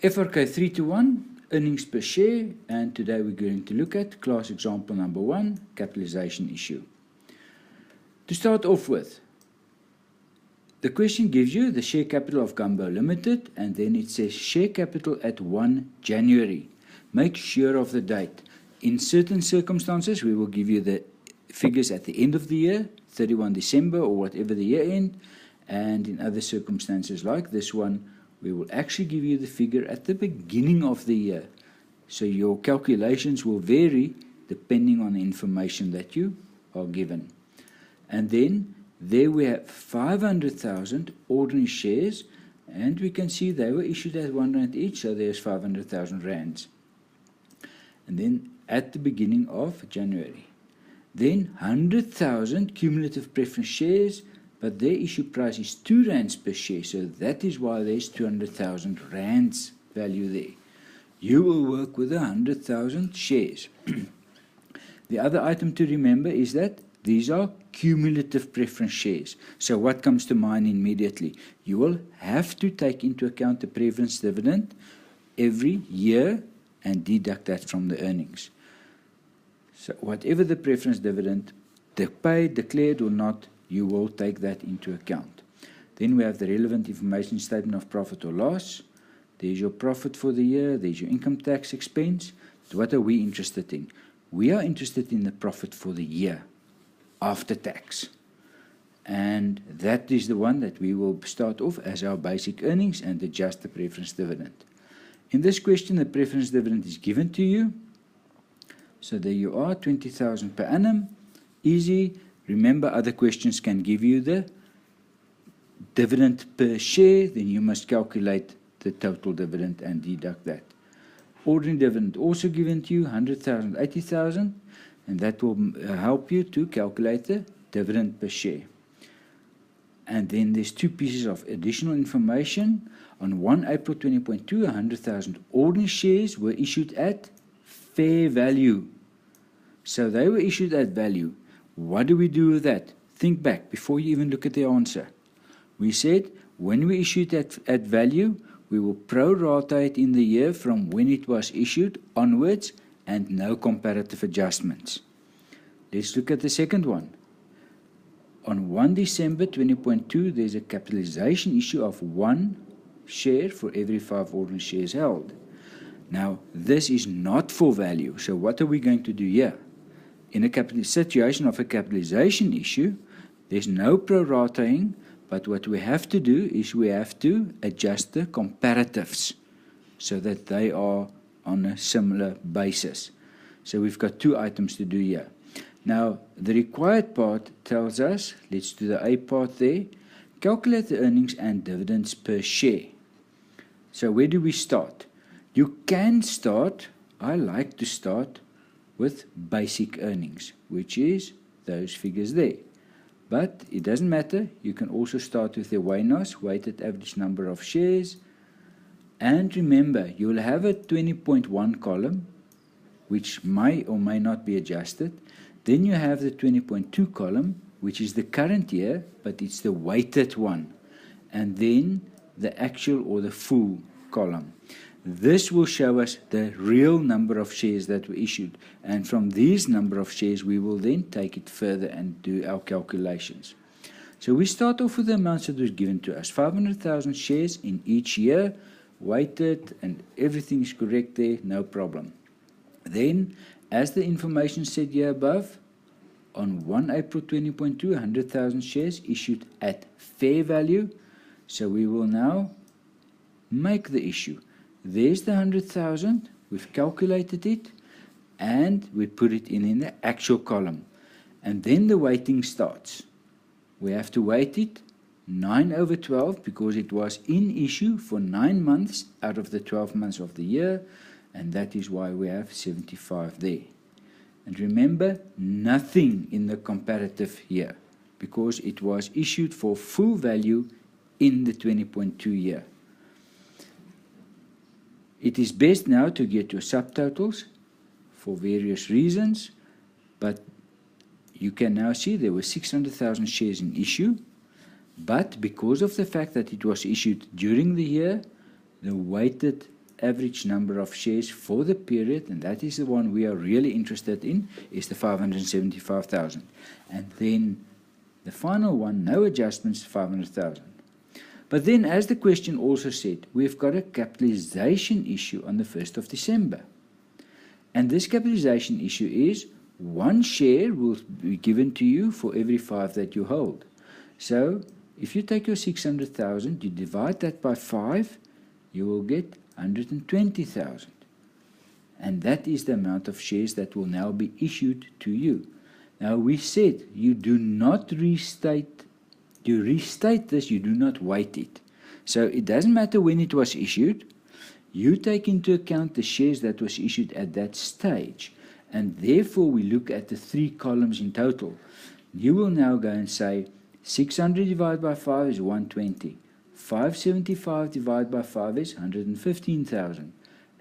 FRK 3-to-1, earnings per share, and today we're going to look at class example number 1, capitalization issue. To start off with, the question gives you the share capital of Gumbo Limited, and then it says share capital at 1 January. Make sure of the date. In certain circumstances, we will give you the figures at the end of the year, 31 December or whatever the year end, and in other circumstances like this one, we will actually give you the figure at the beginning of the year. So your calculations will vary depending on the information that you are given. And then there we have 500,000 ordinary shares, and we can see they were issued at R1 each, so there's 500,000 rands. And then at the beginning of January. Then 100,000 cumulative preference shares, but their issue price is R2 per share, so that is why there's 200,000 rands value there. You will work with 100,000 shares. The other item to remember is that these are cumulative preference shares. So what comes to mind immediately? You will have to take into account the preference dividend every year and deduct that from the earnings. So whatever the preference dividend, paid, declared or not, you will take that into account. Then we have the relevant information statement of profit or loss. There's your profit for the year, there's your income tax expense. So what are we interested in? We are interested in the profit for the year after tax. And that is the one that we will start off as our basic earnings and adjust the preference dividend. In this question, the preference dividend is given to you. So there you are, 20,000 per annum. Easy. Remember, other questions can give you the dividend per share, then you must calculate the total dividend and deduct that. Ordinary dividend also given to you, 100,000, 80,000, and that will help you to calculate the dividend per share. And then there's two pieces of additional information. On 1 April 20.2, 100,000 ordinary shares were issued at fair value. So they were issued at value. What do we do with that? Think back before you even look at the answer. We said when we issue it at value, we will pro-rata it in the year from when it was issued onwards and no comparative adjustments. Let's look at the second one. On 1 December 20.2, there's a capitalization issue of 1 share for every 5 ordinary shares held. Now, this is not for value, so what are we going to do here? In a situation of a capitalization issue, there's no prorating, but what we have to do is we have to adjust the comparatives so that they are on a similar basis. So we've got two items to do here. Now, the required part tells us, let's do the A part there, calculate the earnings and dividends per share. So where do we start? You can start, I like to start, with basic earnings, which is those figures there. But it doesn't matter, you can also start with the WANOS, weighted average number of shares. And remember, you'll have a 20.1 column, which may or may not be adjusted. Then you have the 20.2 column, which is the current year, but it's the weighted one. And then the actual or the full column. This will show us the real number of shares that were issued, and from these number of shares we will then take it further and do our calculations. So we start off with the amounts that was given to us, 500,000 shares in each year, weighted, and everything is correct there, no problem. Then, as the information said here above, on 1 April 20.2, 100,000 shares issued at fair value, so we will now make the issue. There's the 100,000, we've calculated it, and we put it in the actual column. And then the weighting starts. We have to weight it 9/12 because it was in issue for 9 months out of the 12 months of the year, and that is why we have 75 there. And remember, nothing in the comparative here because it was issued for full value in the 20.2 year. It is best now to get your subtotals for various reasons, but you can now see there were 600,000 shares in issue, but because of the fact that it was issued during the year, the weighted average number of shares for the period, and that is the one we are really interested in, is the 575,000. And then the final one, no adjustments, 500,000. But then, as the question also said, we've got a capitalization issue on the 1st of December. And this capitalization issue is 1 share will be given to you for every 5 that you hold. So, if you take your 600,000, you divide that by 5, you will get 120,000. And that is the amount of shares that will now be issued to you. Now, we said you do not restate. You restate this, you do not weight it. So it doesn't matter when it was issued. You take into account the shares that was issued at that stage. And therefore, we look at the 3 columns in total. You will now go and say, 600 divided by 5 is 120. 575 divided by 5 is 115,000.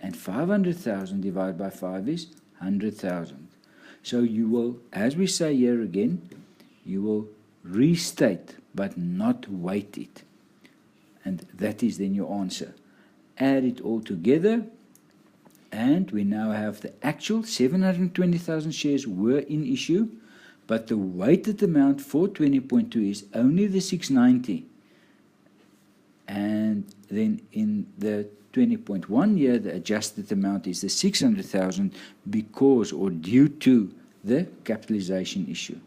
And 500,000 divided by 5 is 100,000. So you will, as we say here again, you will restate, but not weight it. And that is then your answer. Add it all together, and we now have the actual 720,000 shares were in issue, but the weighted amount for 20.2 is only the 690. And then in the 20.1 year, the adjusted amount is the 600,000 because or due to the capitalization issue.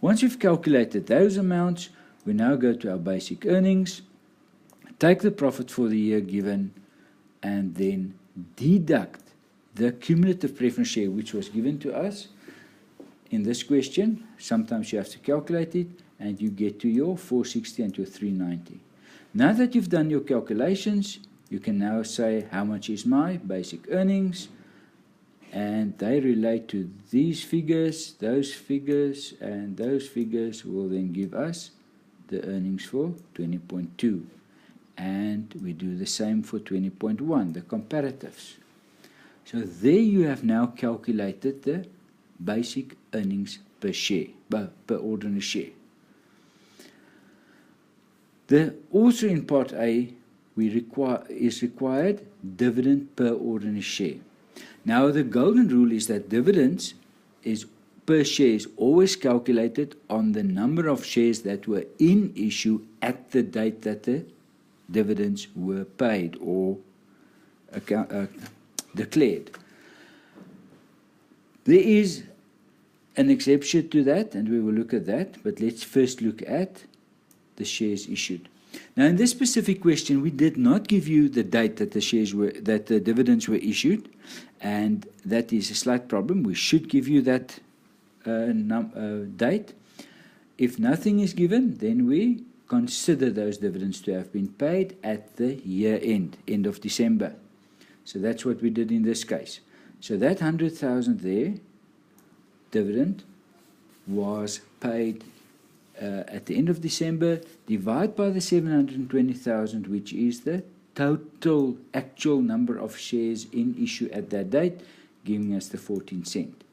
Once we've calculated those amounts, we now go to our basic earnings, take the profit for the year given, and then deduct the cumulative preference share which was given to us in this question. Sometimes you have to calculate it, and you get to your 460 and your 390. Now that you've done your calculations, you can now say how much is my basic earnings, and they relate to these figures, those figures, and those figures will then give us the earnings for 20.2. And we do the same for 20.1, the comparatives. So there you have now calculated the basic earnings per share, per ordinary share. Also in Part A, is required dividend per ordinary share. Now the golden rule is that dividends per share is always calculated on the number of shares that were in issue at the date that the dividends were paid or declared. There is an exception to that, and we will look at that, but let's first look at the shares issued. Now, in this specific question, we did not give you the date that the dividends were issued, and that is a slight problem. We should give you that date. If nothing is given, then we consider those dividends to have been paid at the year end of December. So that's what we did in this case. So that 100,000 there, dividend, was paid at the end of December, divide by the 720,000, which is the total actual number of shares in issue at that date, giving us the 14 cent.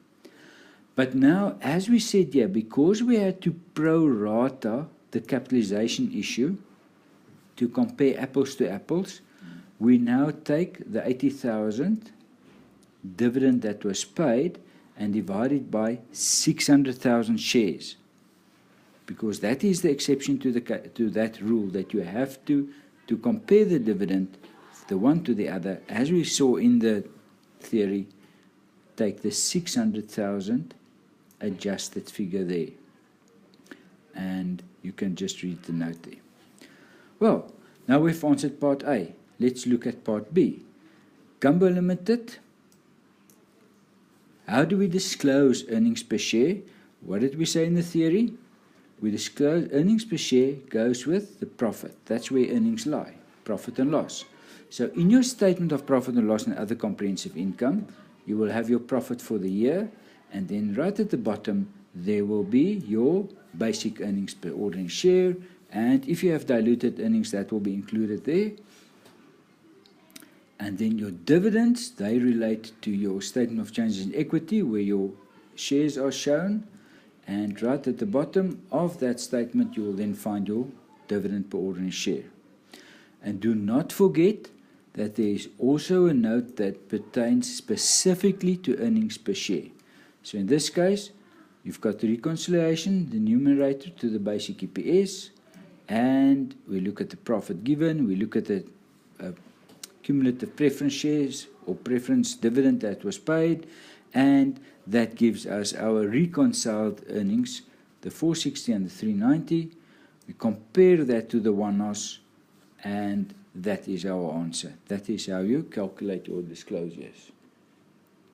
But now, as we said here, because we had to pro rata the capitalization issue to compare apples to apples, we now take the 80,000 dividend that was paid and divide it by 600,000 shares. Because that is the exception to that rule, that you have to compare the dividend, the one to the other, as we saw in the theory, take the 600,000 adjusted figure there. And you can just read the note there. Well, now we've answered Part A. Let's look at Part B. Gumbo Limited. How do we disclose earnings per share? What did we say in the theory? We disclose earnings per share goes with the profit. That's where earnings lie, profit and loss. So in your statement of profit and loss and other comprehensive income, you will have your profit for the year, and then right at the bottom, there will be your basic earnings per ordinary share, and if you have diluted earnings, that will be included there. And then your dividends, they relate to your statement of changes in equity, where your shares are shown. And right at the bottom of that statement, you will then find your dividend per ordinary share. And do not forget that there is also a note that pertains specifically to earnings per share. So in this case, you've got the reconciliation, the numerator to the basic EPS, and we look at the profit given, we look at the cumulative preference shares or preference dividend that was paid, and that gives us our reconciled earnings, the 460 and the 390. We compare that to the one-offs, and that is our answer. That is how you calculate your disclosures.